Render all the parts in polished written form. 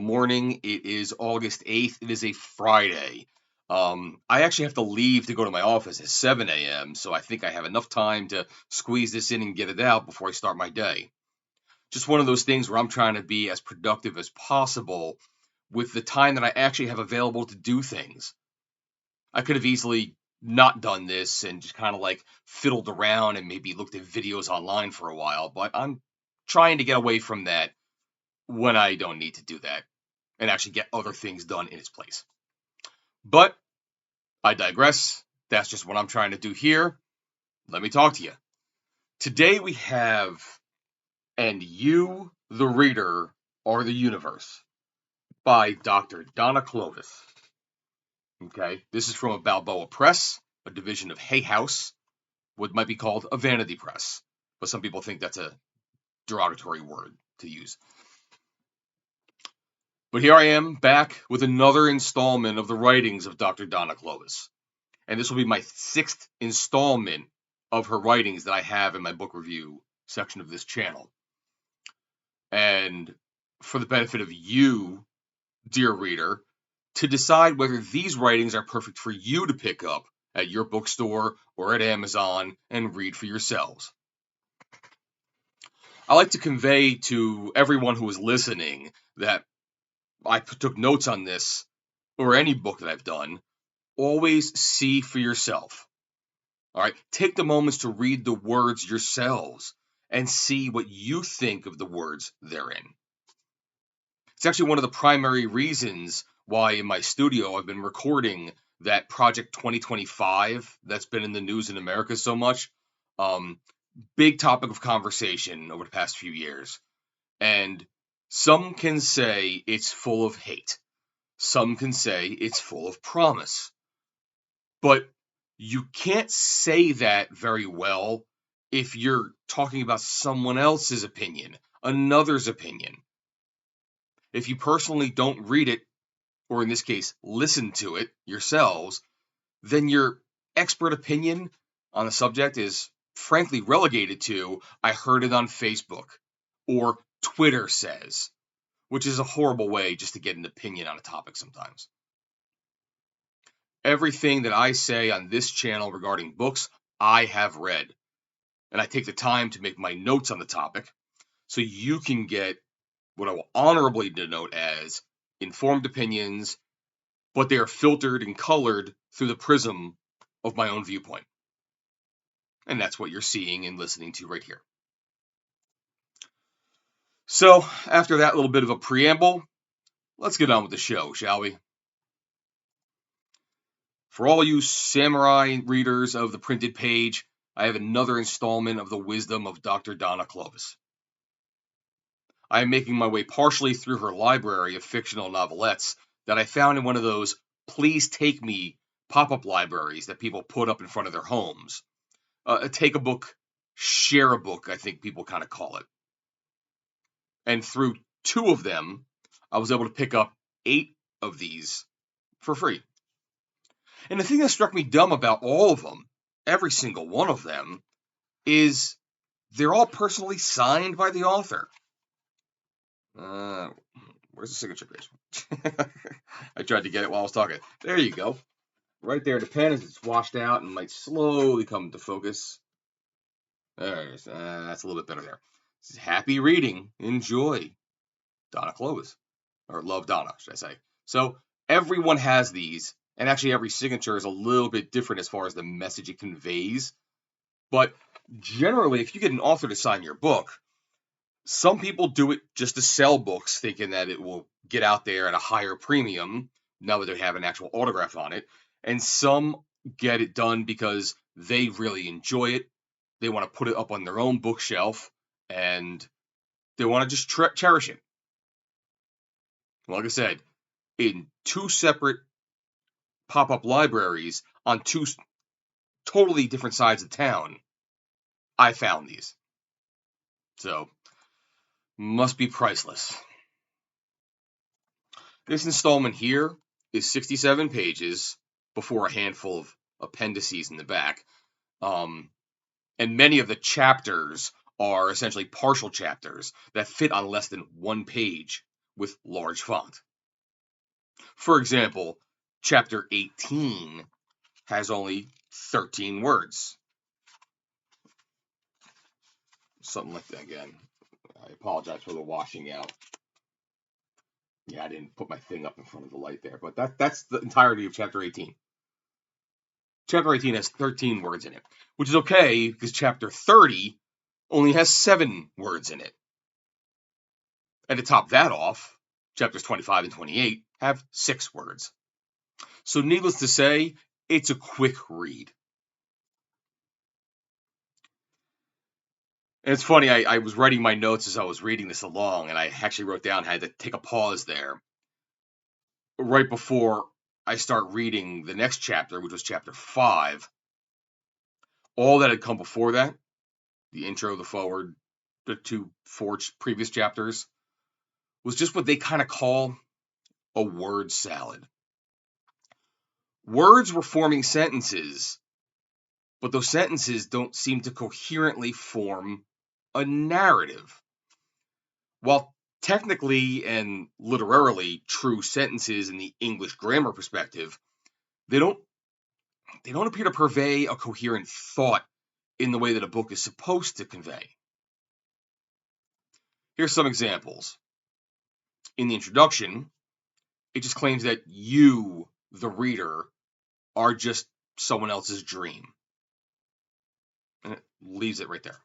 morning. It is August 8th. It is a Friday. I actually have to leave to go to my office at 7 a.m., so I think I have enough time to squeeze this in and get it out before I start my day. Just one of those things where I'm trying to be as productive as possible with the time that I actually have available to do things. I could have easily not done this and just kind of like fiddled around and maybe looked at videos online for a while, but I'm trying to get away from that when I don't need to do that and actually get other things done in its place. But I digress. That's just what I'm trying to do here. Let me talk to you. Today we have And You, the Reader, Are the Universe by Dr. Donna Clovis. Okay, this is from a Balboa Press, a division of Hay House, what might be called a vanity press, but some people think that's a derogatory word to use. But here I am back with another installment of the writings of Dr. Donna Clovis. And this will be my 6th installment of her writings that I have in my book review section of this channel. And for the benefit of you, dear reader, to decide whether these writings are perfect for you to pick up at your bookstore or at Amazon and read for yourselves. I like to convey to everyone who is listening that I took notes on this or any book that I've done. Always see for yourself. All right, take the moments to read the words yourselves and see what you think of the words therein. It's actually one of the primary reasons why in my studio I've been recording that Project 2025 that's been in the news in America so much. Big topic of conversation over the past few years. And some can say it's full of hate. Some can say it's full of promise. But you can't say that very well if you're talking about someone else's opinion, another's opinion. If you personally don't read it, or in this case, listen to it yourselves, then your expert opinion on the subject is frankly relegated to, I heard it on Facebook, or Twitter says, which is a horrible way just to get an opinion on a topic sometimes. Everything that I say on this channel regarding books, I have read. And I take the time to make my notes on the topic so you can get what I will honorably denote as informed opinions, but they are filtered and colored through the prism of my own viewpoint. And that's what you're seeing and listening to right here. So, after that little bit of a preamble, let's get on with the show, shall we? For all you samurai readers of the printed page, I have another installment of the wisdom of Dr. Donna Clovis. I am making my way partially through her library of fictional novelettes that I found in one of those Please Take Me pop-up libraries that people put up in front of their homes. Take a book, share a book, I think people kind of call it. And through 2 of them, I was able to pick up 8 of these for free. And the thing that struck me dumb about all of them, every single one of them, is they're all personally signed by the author. Where's the signature page? I tried to get it while I was talking. There you go. Right there. The pen is washed out and might slowly come to focus. There it is. That's a little bit better there. This is happy reading. Enjoy. Donna Clovis. Or Love Donna, should I say. So everyone has these. And actually every signature is a little bit different as far as the message it conveys. But generally, if you get an author to sign your book, some people do it just to sell books, thinking that it will get out there at a higher premium, now that they have an actual autograph on it. And some get it done because they really enjoy it. They want to put it up on their own bookshelf, and they want to just cherish it. Like I said, in 2 separate pop-up libraries on 2 totally different sides of town, I found these. So, must be priceless. This installment here is 67 pages before a handful of appendices in the back. And many of the chapters are essentially partial chapters that fit on less than 1 page with large font. For example, chapter 18 has only 13 words. Something like that again. I apologize for the washing out. Yeah, I didn't put my thing up in front of the light there, but that's the entirety of chapter 18. Chapter 18 has 13 words in it, which is okay because chapter 30 only has 7 words in it. And to top that off, chapters 25 and 28 have 6 words. So needless to say, it's a quick read. And it's funny, I was writing my notes as I was reading this along, and I actually wrote down, I had to take a pause there right before I start reading the next chapter, which was chapter 5. All that had come before that, the intro, the forward, the 4 previous chapters, was just what they kind of call a word salad. Words were forming sentences, but those sentences don't seem to coherently form a narrative. While technically and literarily true sentences in the English grammar perspective, they don't appear to purvey a coherent thought in the way that a book is supposed to convey. Here's some examples. In the introduction, it just claims that you, the reader, are just someone else's dream. And it leaves it right there.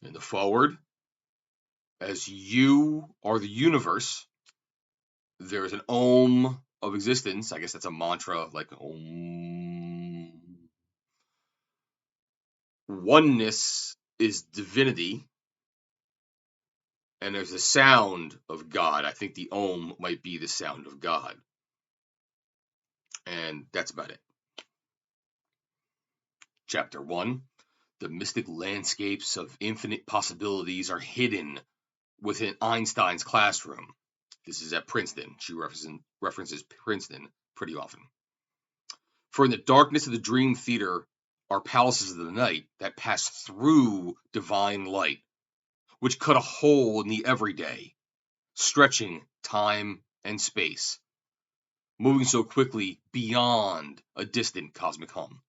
In the forward, as you are the universe, there's an Om of existence. I guess that's a mantra, like Om. Oneness is divinity. And there's a sound of God. I think the Om might be the sound of God. And that's about it. Chapter 1. The mystic landscapes of infinite possibilities are hidden within Einstein's classroom. This is at Princeton. She references Princeton pretty often. For in the darkness of the dream theater are palaces of the night that pass through divine light, which cut a hole in the everyday, stretching time and space, moving so quickly beyond a distant cosmic hum.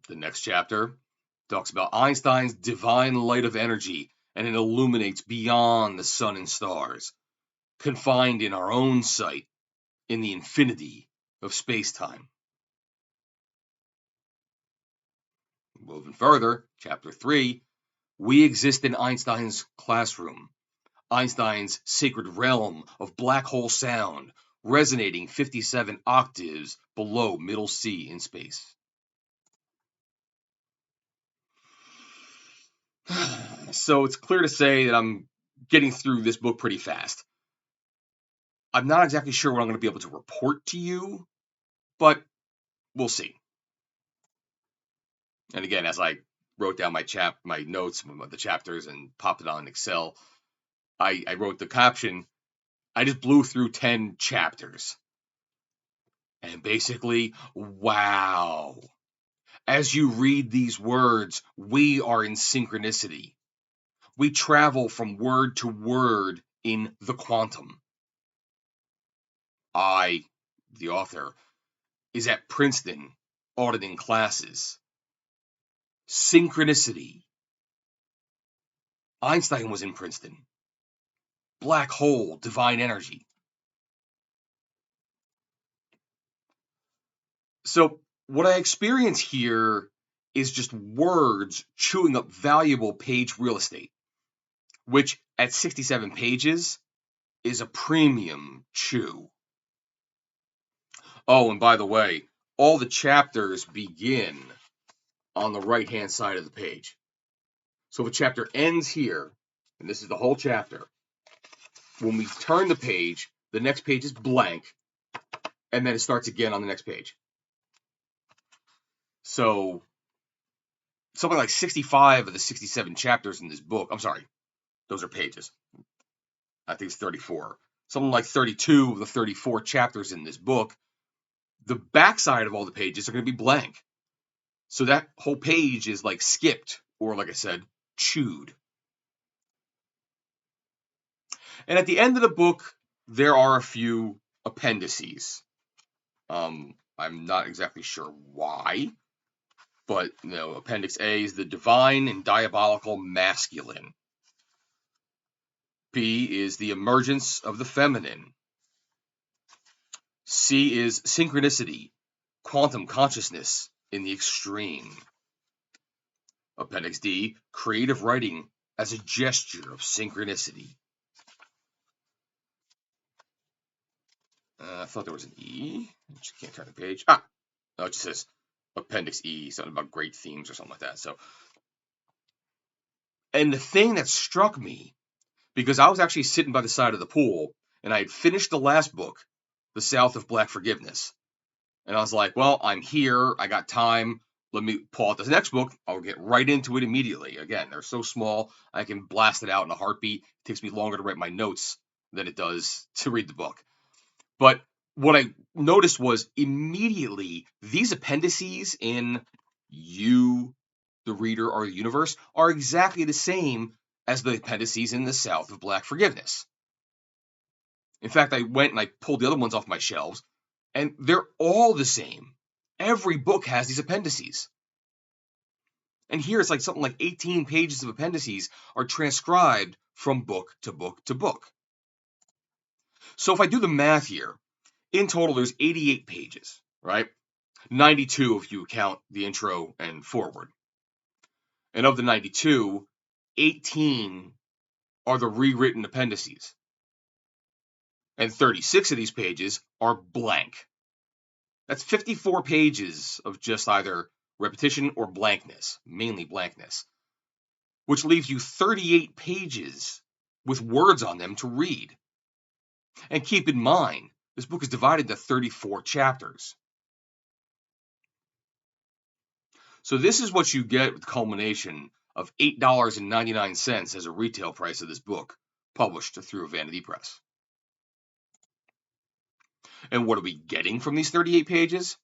The next chapter talks about Einstein's divine light of energy, and it illuminates beyond the sun and stars, confined in our own sight in the infinity of space-time. Moving further, chapter 3, we exist in Einstein's classroom, Einstein's sacred realm of black hole sound, resonating 57 octaves below middle C in space. So it's clear to say that I'm getting through this book pretty fast. I'm not exactly sure what I'm going to be able to report to you, but we'll see. And again, as I wrote down my notes, the chapters, and popped it on Excel, I wrote the caption, I just blew through 10 chapters. And basically, wow. As you read these words, we are in synchronicity. We travel from word to word in the quantum. I, the author, is at Princeton auditing classes. Synchronicity. Einstein was in Princeton. Black hole, divine energy. So what I experience here is just words chewing up valuable page real estate, which at 67 pages is a premium chew. Oh, and by the way, all the chapters begin on the right-hand side of the page. So if a chapter ends here, and this is the whole chapter, when we turn the page, the next page is blank, and then it starts again on the next page. So something like 65 of the 67 chapters in this book, I'm sorry, those are pages. I think it's 34. Something like 32 of the 34 chapters in this book, the backside of all the pages are going to be blank. So that whole page is like skipped, or like I said, chewed. And at the end of the book, there are a few appendices. I'm not exactly sure why, but Appendix A is the divine and diabolical masculine. B is the emergence of the feminine. C is synchronicity, quantum consciousness in the extreme. Appendix D, creative writing as a gesture of synchronicity. I thought there was an E. I just can't turn the page. No, it just says Appendix E, something about great themes or something like that. So, and the thing that struck me, because I was actually sitting by the side of the pool, and I had finished the last book, The South of Black Forgiveness. And I was like, well, I'm here. I got time. Let me pull out this next book. I'll get right into it immediately. Again, they're so small, I can blast it out in a heartbeat. It takes me longer to write my notes than it does to read the book. But what I noticed was immediately these appendices in You, the Reader, or the Universe are exactly the same as the appendices in The South of Black Forgiveness. In fact, I went and I pulled the other ones off my shelves, and they're all the same. Every book has these appendices. And here it's like something like 18 pages of appendices are transcribed from book to book to book. So if I do the math here, in total there's 88 pages, right? 92 if you count the intro and forward. And of the 92, 18 are the rewritten appendices. And 36 of these pages are blank. That's 54 pages of just either repetition or blankness, mainly blankness, which leaves you 38 pages with words on them to read. And keep in mind, this book is divided into 34 chapters. So this is what you get with the culmination of $8.99 as a retail price of this book, published through a Vanity Press. And what are we getting from these 38 pages?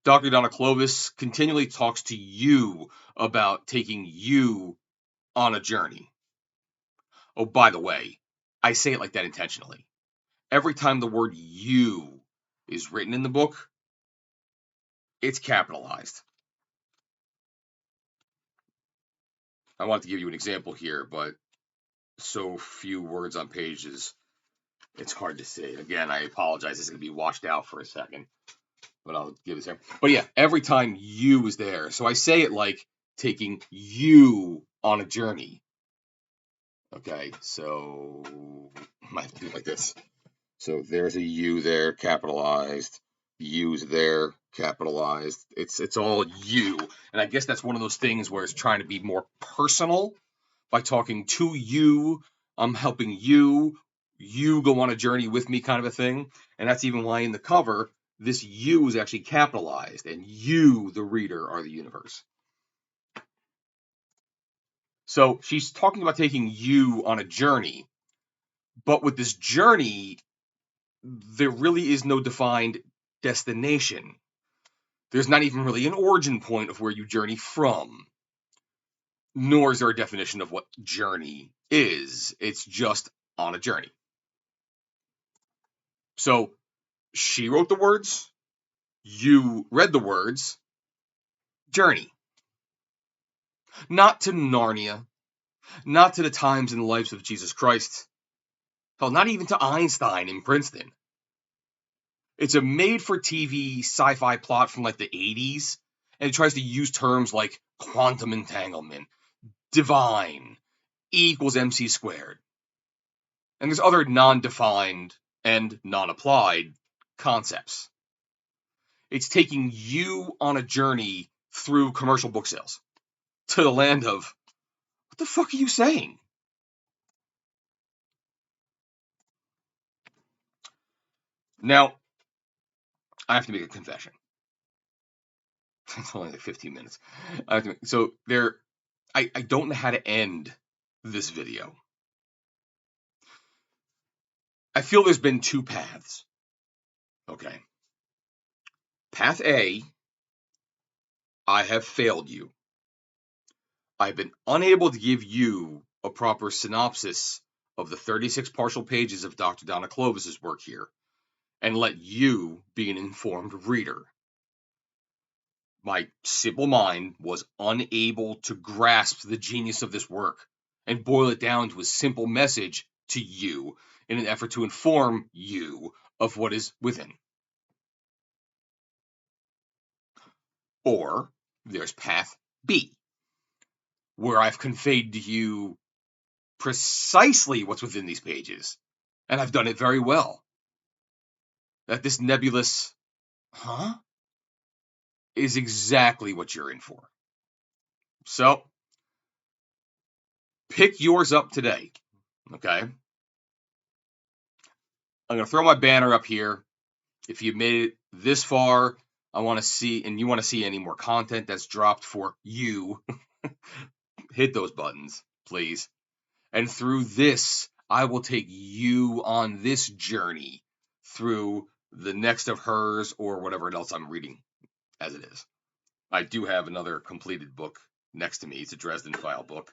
Dr. Donna Clovis continually talks to you about taking you on a journey. Oh, by the way, I say it like that intentionally. Every time the word you is written in the book, it's capitalized. I want to give you an example here, but so few words on pages, it's hard to say. Again, I apologize. It's going to be washed out for a second, but I'll give this here. But yeah, every time you is there. So I say it like taking you on a journey. Okay, so I might do it like this. So there's a U there, capitalized. U's there, capitalized. It's all you. And I guess that's one of those things where it's trying to be more personal by talking to you. I'm helping you. You go on a journey with me, kind of a thing. And that's even why in the cover, this you is actually capitalized, and you, the reader, are the universe. So she's talking about taking you on a journey. But with this journey, there really is no defined destination. There's not even really an origin point of where you journey from, nor is there a definition of what journey is. It's just on a journey. So she wrote the words, you read the words, journey. Not to Narnia, not to the times and lives of Jesus Christ, hell, not even to Einstein in Princeton. It's a made-for-TV sci-fi plot from like the 80s, and it tries to use terms like quantum entanglement, divine, E equals MC squared. And there's other non-defined and non-applied concepts. It's taking you on a journey through commercial book sales to the land of, what the fuck are you saying? Now, I have to make a confession. It's only like 15 minutes. So I don't know how to end this video. I feel there's been two paths. Okay. Path A I have failed you. I've been unable to give you a proper synopsis of the 36 partial pages of Dr. Donna Clovis's work here, and let you be an informed reader. My simple mind was unable to grasp the genius of this work and boil it down to a simple message to you in an effort to inform you of what is within. Or there's path B, where I've conveyed to you precisely what's within these pages, and I've done it very well. That this nebulous, is exactly what you're in for. So, pick yours up today, okay? I'm going to throw my banner up here. If you made it this far, I want to see, and you want to see any more content that's dropped for you, hit those buttons, please. And through this, I will take you on this journey through the next of hers or whatever else I'm reading as it is. I do have another completed book next to me. It's a Dresden File book,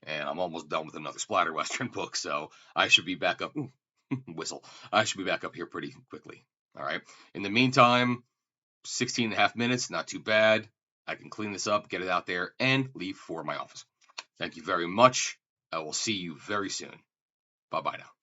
and I'm almost done with another Splatter Western book, so I should be back up. Whistle. I should be back up here pretty quickly. All right. In the meantime, 16 and a half minutes, not too bad. I can clean this up, get it out there, and leave for my office. Thank you very much. I will see you very soon. Bye-bye now.